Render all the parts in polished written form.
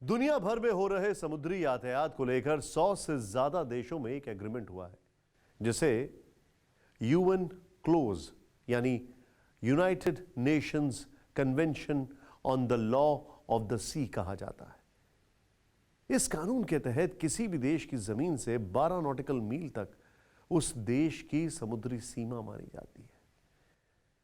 दुनिया भर में हो रहे समुद्री यातायात को लेकर 100 से ज्यादा देशों में एक एग्रीमेंट हुआ है, जिसे यूएन क्लोज यानी united nations convention on the law of the sea कहा जाता है। इस कानून के तहत किसी भी देश की जमीन से 12 नॉटिकल मील तक उस देश की समुद्री सीमा मानी जाती है।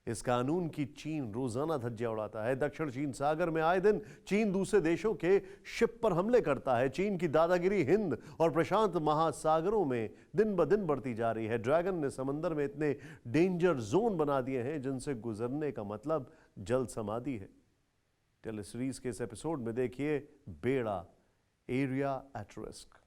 इस कानून की चीन रोजाना धज्जियां उड़ाता है। दक्षिण चीन सागर में आए दिन चीन दूसरे देशों के शिप पर हमले करता है। चीन की दादागिरी हिंद और प्रशांत महासागरों में दिन ब दिन बढ़ती जा रही है। ड्रैगन ने समंदर में इतने डेंजर जोन बना दिए हैं जिनसे गुजरने का मतलब जल समाधि है। टेलीसीरीज के इस एपिसोड में देखिए बेड़ा, एरिया एट रिस्क।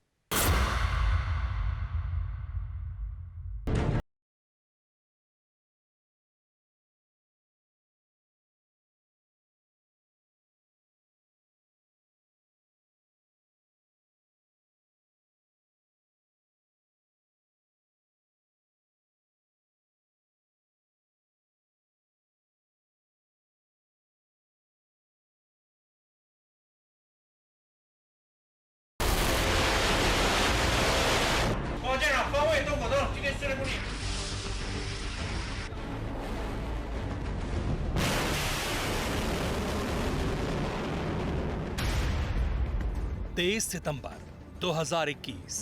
तेईस सितंबर 2021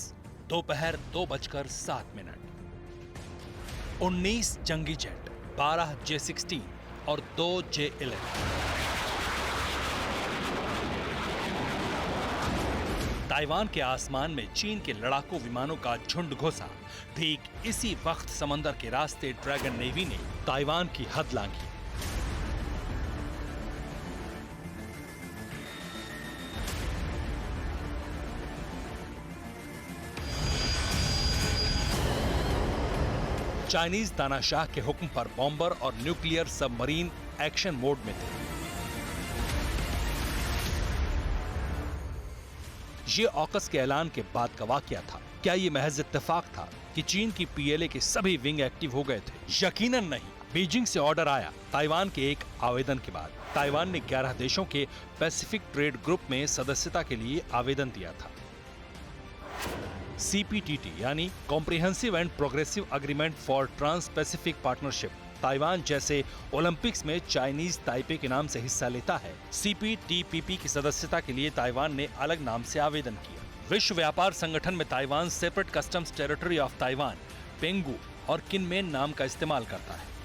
दोपहर 2:07। 19 जंगी जेट, 12 J-16 और 2 J-11 ताइवान के आसमान में चीन के लड़ाकू विमानों का झुंड घुसा। ठीक इसी वक्त समंदर के रास्ते ड्रैगन नेवी ने ताइवान की हद लांघी। चाइनीज तानाशाह के हुक्म पर बॉम्बर और न्यूक्लियर सबमरीन एक्शन मोड में थे। ये ऑकस के ऐलान के बाद का वाकया था। क्या ये महज इत्तेफाक था कि चीन की पीएलए के सभी विंग एक्टिव हो गए थे? यकीनन नहीं। बीजिंग से ऑर्डर आया ताइवान के एक आवेदन के बाद। ताइवान ने 11 देशों के पैसिफिक ट्रेड ग्रुप में सदस्यता के लिए आवेदन दिया था। CPTT यानी comprehensive and progressive agreement for trans Pacific partnership Taiwan जैसे ओलंपिक्स में चाइनीज ताइपे के नाम से हिस्सा लेता है। CPTPP की सदस्यता के लिए ताइवान ने अलग नाम से आवेदन किया। विश्व व्यापार संगठन में Taiwan separate customs territory of Taiwan, Penghu और किनमेन नाम का इस्तेमाल करता है।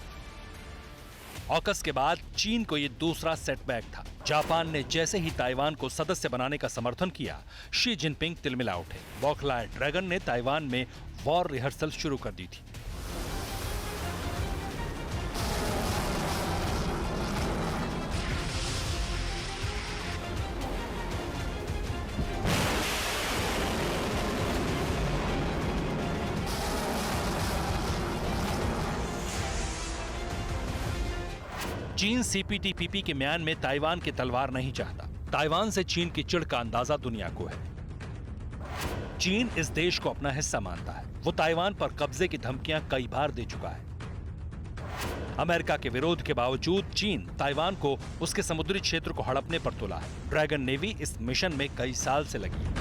ऑकस के बाद चीन को यह दूसरा सेटबैक था। जापान ने जैसे ही ताइवान को सदस्य बनाने का समर्थन किया, शी जिनपिंग तिलमिला उठे। बौखलाए ड्रैगन ने ताइवान में वॉर रिहर्सल शुरू कर दी थी। चीन CPTPP के म्यान में ताइवान की तलवार नहीं चाहता। ताइवान से चीन की चिढ़ का अंदाजा दुनिया को है। चीन इस देश को अपना हिस्सा मानता है। वो ताइवान पर कब्जे की धमकियां कई बार दे चुका है। अमेरिका के विरोध के बावजूद चीन ताइवान को उसके समुद्री क्षेत्र को हड़पने पर तुला है। ड्रैगन नेवी इस मिशन में कई साल से लगी है।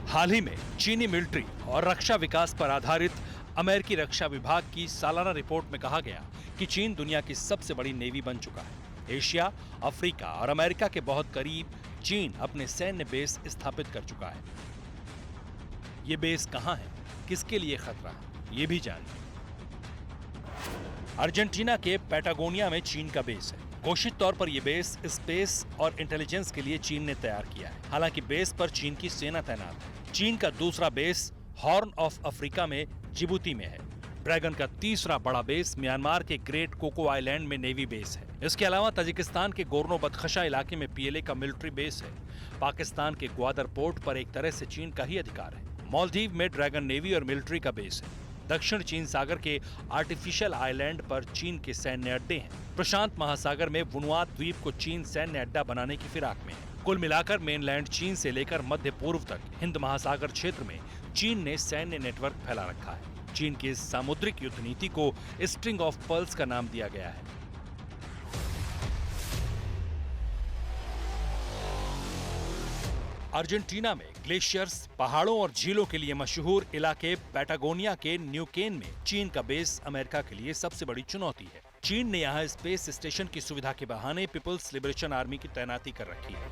हाल ही में चीनी मिलिट्री और रक्षा विकास पर आधारित अमेरिकी रक्षा विभाग की सालाना रिपोर्ट में कहा गया कि चीन दुनिया की सबसे बड़ी नेवी बन चुका है। एशिया, अफ्रीका और अमेरिका के बहुत करीब चीन अपने सैन्य बेस स्थापित कर चुका है। ये बेस कहां है, किसके लिए खतरा है, ये भी जानिए। अर्जेंटीना के पैटागोनिया में चीन का बेस है। घोषित तौर पर यह बेस स्पेस और इंटेलिजेंस के लिए चीन ने तैयार किया है। हालांकि बेस पर चीन की सेना तैनात है। चीन का दूसरा बेस हॉर्न ऑफ अफ्रीका में जिबूती में है। ड्रैगन का तीसरा बड़ा बेस म्यांमार के ग्रेट कोको आइलैंड में नेवी बेस है। इसके अलावा ताजिकिस्तान के गोर्नो बदखशा इलाके में पीएलए का मिलिट्री बेस है। पाकिस्तान के ग्वादर पोर्ट पर एक तरह से चीन का ही अधिकार है। मालदीव में ड्रैगन नेवी और मिलिट्री का बेस है। दक्षिण चीन सागर के आर्टिफिशियल आइलैंड पर चीन के सैन्य अड्डे हैं। प्रशांत महासागर में वनुआतु द्वीप को चीन सैन्य अड्डा बनाने की फिराक में है। कुल मिलाकर मेनलैंड चीन से लेकर मध्य पूर्व तक हिंद महासागर क्षेत्र में चीन ने सैन्य नेटवर्क फैला रखा है। चीन की इस सामुद्रिक युद्ध नीति को स्ट्रिंग ऑफ पर्ल्स का नाम दिया गया है। अर्जेंटीना में ग्लेशियर्स, पहाड़ों और झीलों के लिए मशहूर इलाके पैटागोनिया के न्यूकेन में चीन का बेस अमेरिका के लिए सबसे बड़ी चुनौती है। चीन ने यहाँ स्पेस स्टेशन की सुविधा के बहाने पीपल्स लिबरेशन आर्मी की तैनाती कर रखी है।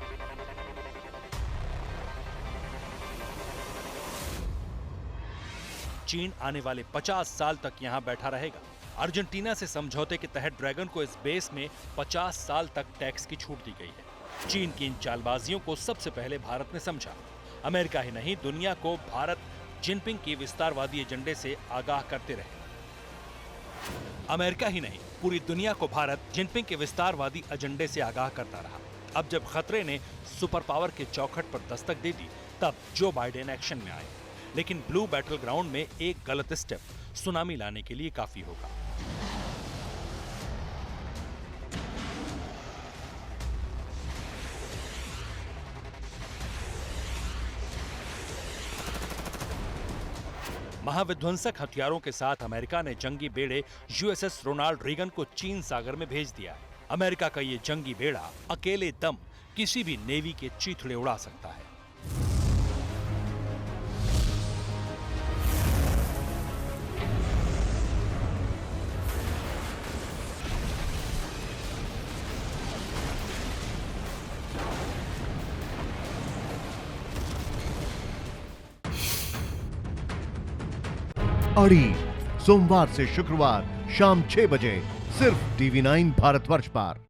चीन आने वाले 50 साल तक यहाँ बैठा रहेगा। अर्जेंटीना से समझौते के तहत ड्रैगन को इस बेस में 50 साल तक टैक्स की छूट दी गई है। चीन की इन चालबाजियों को सबसे पहले भारत ने समझा। अमेरिका ही नहीं, दुनिया को भारत जिनपिंग की विस्तारवादी एजेंडे से आगाह करते रहे। अमेरिका ही नहीं, पूरी दुनिया को भारत जिनपिंग के विस्तारवादी एजेंडे से आगाह करता रहा। अब जब खतरे ने सुपर पावर के चौखट पर दस्तक दे दी, तब जो बाइडेन एक्शन में आए। लेकिन ब्लू बैटल ग्राउंड में एक गलत स्टेप सुनामी लाने के लिए काफी होगा। महाविध्वंसक हथियारों के साथ अमेरिका ने जंगी बेड़े यूएसएस रोनाल्ड रीगन को चीन सागर में भेज दिया। अमेरिका का ये जंगी बेड़ा अकेले दम किसी भी नेवी के चीथड़े उड़ा सकता है। अड़ी सोमवार से शुक्रवार शाम 6 बजे सिर्फ TV9 भारतवर्ष पर।